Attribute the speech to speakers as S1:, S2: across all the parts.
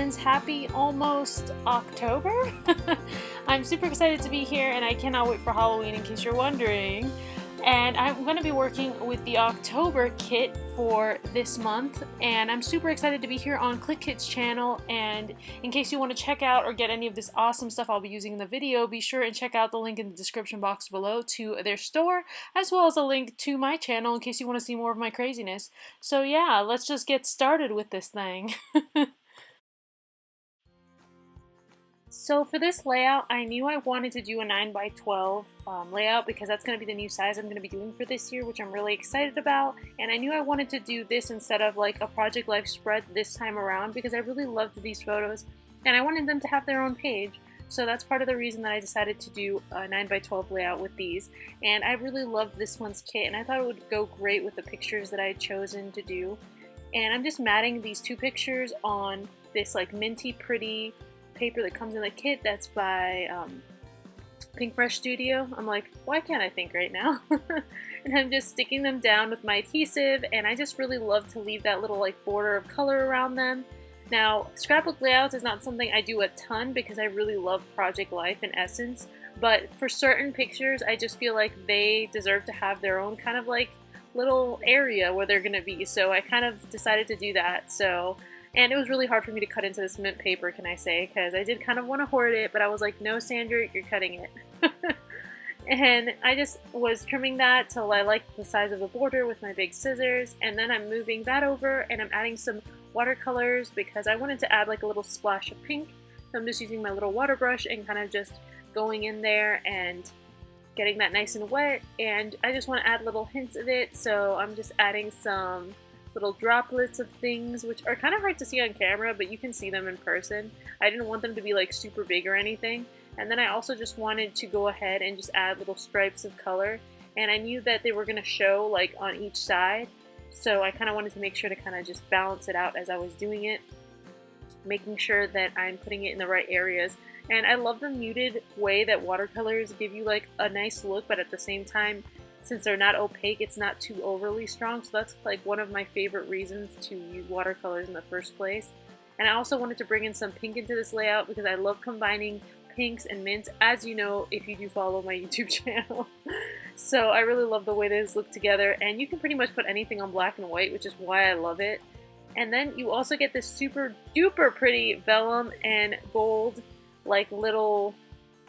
S1: friends, happy almost October. I'm super excited to be here and I cannot wait for Halloween in case you're wondering. And I'm going to be working with the October kit for this month, and I'm super excited to be here on Clique's channel. And in case you want to check out or get any of this awesome stuff I'll be using in the video, be sure and check out the link in the description box below to their store, as well as a link to my channel in case you want to see more of my craziness. So yeah, let's just get started with this thing. So for this layout, I knew I wanted to do a 9x12 layout because that's going to be the new size I'm going to be doing for this year, which I'm really excited about. And I knew I wanted to do this instead of like a Project Life spread this time around because I really loved these photos and I wanted them to have their own page. So that's part of the reason that I decided to do a 9x12 layout with these. And I really loved this one's kit and I thought it would go great with the pictures that I had chosen to do. And I'm just matting these two pictures on this like minty pretty paper that comes in the kit that's by Pink Fresh Studio. I'm like, why can't I think right now? And I'm just sticking them down with my adhesive, and I just really love to leave that little like border of color around them. Now, scrapbook layouts is not something I do a ton because I really love Project Life in essence, but for certain pictures I just feel like they deserve to have their own kind of like little area where they're gonna be, so I kind of decided to do that. And it was really hard for me to cut into this mint paper, can I say, because I did kind of want to hoard it, but I was like, no, Sandra, you're cutting it. And I just was trimming that till I liked the size of the border with my big scissors, and then I'm moving that over and I'm adding some watercolors because I wanted to add like a little splash of pink. So I'm just using my little water brush and kind of just going in there and getting that nice and wet, and I just want to add little hints of it, so I'm just adding some little droplets of things, which are kind of hard to see on camera, but you can see them in person. I didn't want them to be like super big or anything. And then I also just wanted to go ahead and just add little stripes of color, and I knew that they were going to show like on each side, so I kind of wanted to make sure to kind of just balance it out as I was doing it, making sure that I'm putting it in the right areas. And I love the muted way that watercolors give you like a nice look, but at the same time, since they're not opaque, it's not too overly strong, so that's like one of my favorite reasons to use watercolors in the first place. And I also wanted to bring in some pink into this layout because I love combining pinks and mints, as you know if you do follow my YouTube channel. So I really love the way these look together, and you can pretty much put anything on black and white, which is why I love it. And then you also get this super duper pretty vellum and gold like little,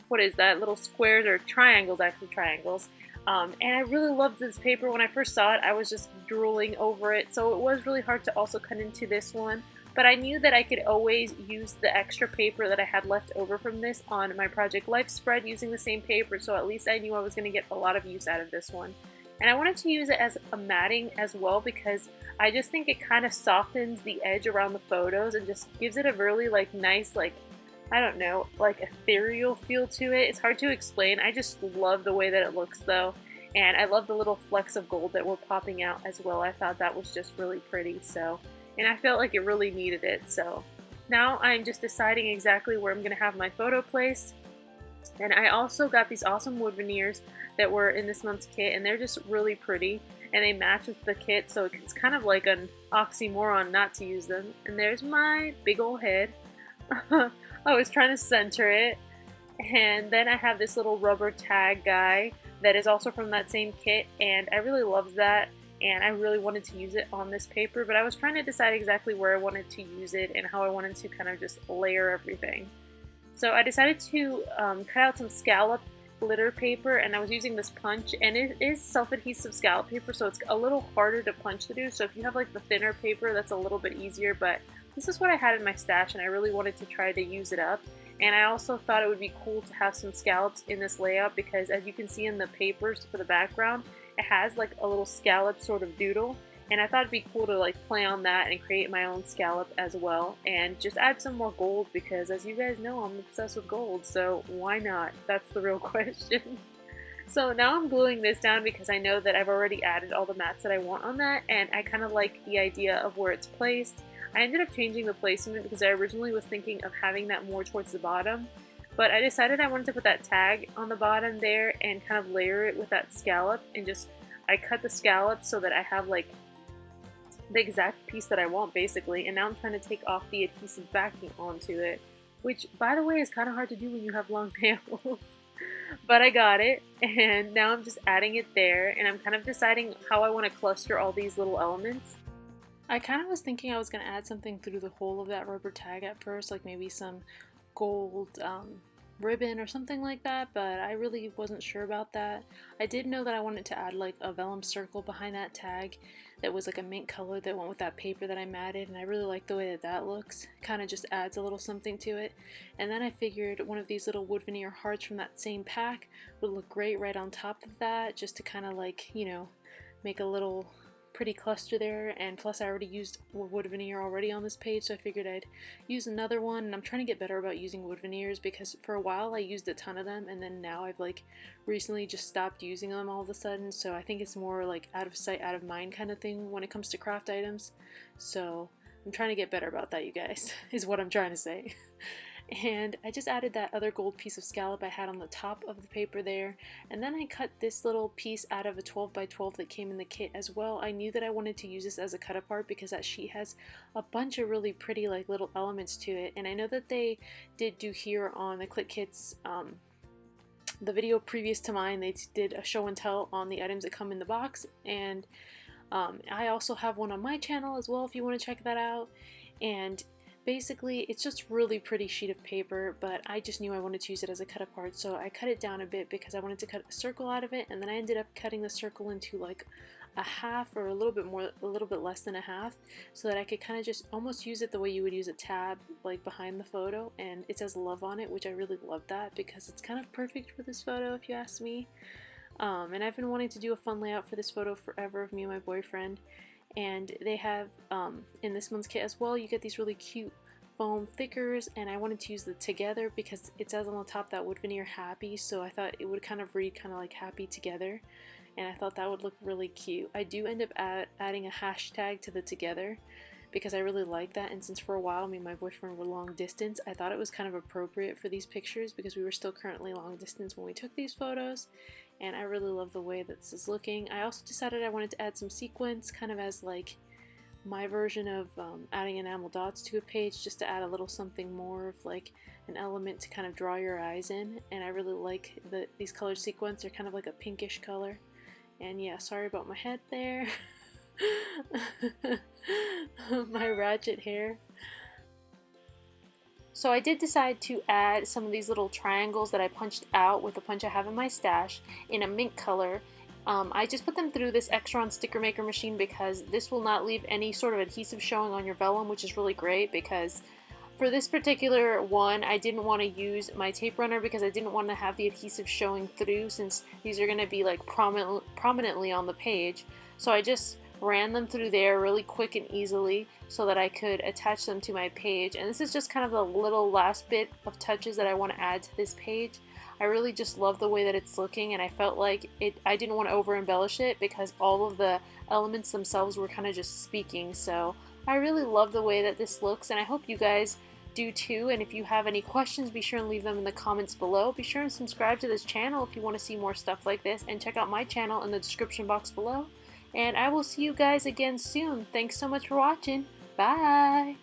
S1: what is that, little squares or triangles, actually triangles. And I really loved this paper. When I first saw it, I was just drooling over it, so it was really hard to also cut into this one. But I knew that I could always use the extra paper that I had left over from this on my Project Life spread using the same paper, so at least I knew I was going to get a lot of use out of this one. And I wanted to use it as a matting as well because I just think it kind of softens the edge around the photos and just gives it a really like nice, like, I don't know, like ethereal feel to it. It's hard to explain. I just love the way that it looks though. And I love the little flecks of gold that were popping out as well. I thought that was just really pretty. So, and I felt like it really needed it. So now I'm just deciding exactly where I'm going to have my photo placed. And I also got these awesome wood veneers that were in this month's kit, and they're just really pretty. And they match with the kit, so it's kind of like an oxymoron not to use them. And there's my big old head. I was trying to center it, and then I have this little rubber tag guy that is also from that same kit, and I really loved that, and I really wanted to use it on this paper, but I was trying to decide exactly where I wanted to use it and how I wanted to kind of just layer everything. So I decided to cut out some scallop glitter paper, and I was using this punch, and it is self-adhesive scallop paper, so it's a little harder to punch to do. So if you have like the thinner paper, that's a little bit easier, but this is what I had in my stash and I really wanted to try to use it up. And I also thought it would be cool to have some scallops in this layout because as you can see in the papers for the background, it has like a little scallop sort of doodle. And I thought it'd be cool to like play on that and create my own scallop as well. And just add some more gold because as you guys know, I'm obsessed with gold. So why not? That's the real question. So now I'm gluing this down because I know that I've already added all the mats that I want on that. And I kind of like the idea of where it's placed. I ended up changing the placement because I originally was thinking of having that more towards the bottom, but I decided I wanted to put that tag on the bottom there and kind of layer it with that scallop, and just I cut the scallop so that I have like the exact piece that I want basically, and now I'm trying to take off the adhesive backing onto it, which by the way is kind of hard to do when you have long nails. But I got it, and now I'm just adding it there, and I'm kind of deciding how I want to cluster all these little elements. I kind of was thinking I was going to add something through the hole of that rubber tag at first, like maybe some gold ribbon or something like that, but I really wasn't sure about that. I did know that I wanted to add like a vellum circle behind that tag that was like a mint color that went with that paper that I matted, and I really like the way that that looks. Kind of just adds a little something to it. And then I figured one of these little wood veneer hearts from that same pack would look great right on top of that, just to kind of like, you know, make a little pretty cluster there. And plus I already used wood veneer already on this page, so I figured I'd use another one. And I'm trying to get better about using wood veneers because for a while I used a ton of them, and then now I've like recently just stopped using them all of a sudden, so I think it's more like out of sight out of mind kind of thing when it comes to craft items. So I'm trying to get better about that, you guys, is what I'm trying to say. And I just added that other gold piece of scallop I had on the top of the paper there, and then I cut this little piece out of a 12 by 12 that came in the kit as well. I knew that I wanted to use this as a cut apart because that sheet has a bunch of really pretty like little elements to it, and I know that they did do here on the Clique kits, the video previous to mine, they did a show and tell on the items that come in the box, and I also have one on my channel as well if you want to check that out. And basically, it's just really pretty sheet of paper, but I just knew I wanted to use it as a cut apart, so I cut it down a bit because I wanted to cut a circle out of it, and then I ended up cutting the circle into like a half or a little bit more, a little bit less than a half, so that I could kind of just almost use it the way you would use a tab like behind the photo, and it says love on it, which I really love that because it's kind of perfect for this photo if you ask me. And I've been wanting to do a fun layout for this photo forever of me and my boyfriend. And they have, in this month's kit as well, you get these really cute foam thickers, and I wanted to use the together because it says on the top that wood veneer happy, so I thought it would kind of read kind of like happy together, and I thought that would look really cute. I do end up adding a hashtag to the together because I really like that, and since for a while me and my boyfriend were long distance, I thought it was kind of appropriate for these pictures because we were still currently long distance when we took these photos, and I really love the way that this is looking. I also decided I wanted to add some sequins kind of as like my version of adding enamel dots to a page, just to add a little something more of like an element to kind of draw your eyes in, and I really like these colored sequins. They're kind of like a pinkish color. And yeah, sorry about my head there. My ratchet hair. So I did decide to add some of these little triangles that I punched out with a punch I have in my stash in a mint color. I just put them through this Extron sticker maker machine because this will not leave any sort of adhesive showing on your vellum, which is really great because for this particular one I didn't want to use my tape runner because I didn't want to have the adhesive showing through since these are going to be like prominently on the page. So I just ran them through there really quick and easily so that I could attach them to my page, and this is just kind of the little last bit of touches that I want to add to this page. I really just love the way that it's looking, and I felt like I didn't want to over embellish it because all of the elements themselves were kind of just speaking, so I really love the way that this looks, and I hope you guys do too. And if you have any questions, be sure and leave them in the comments below. Be sure and subscribe to this channel if you want to see more stuff like this, and check out my channel in the description box below. And I will see you guys again soon. Thanks so much for watching. Bye!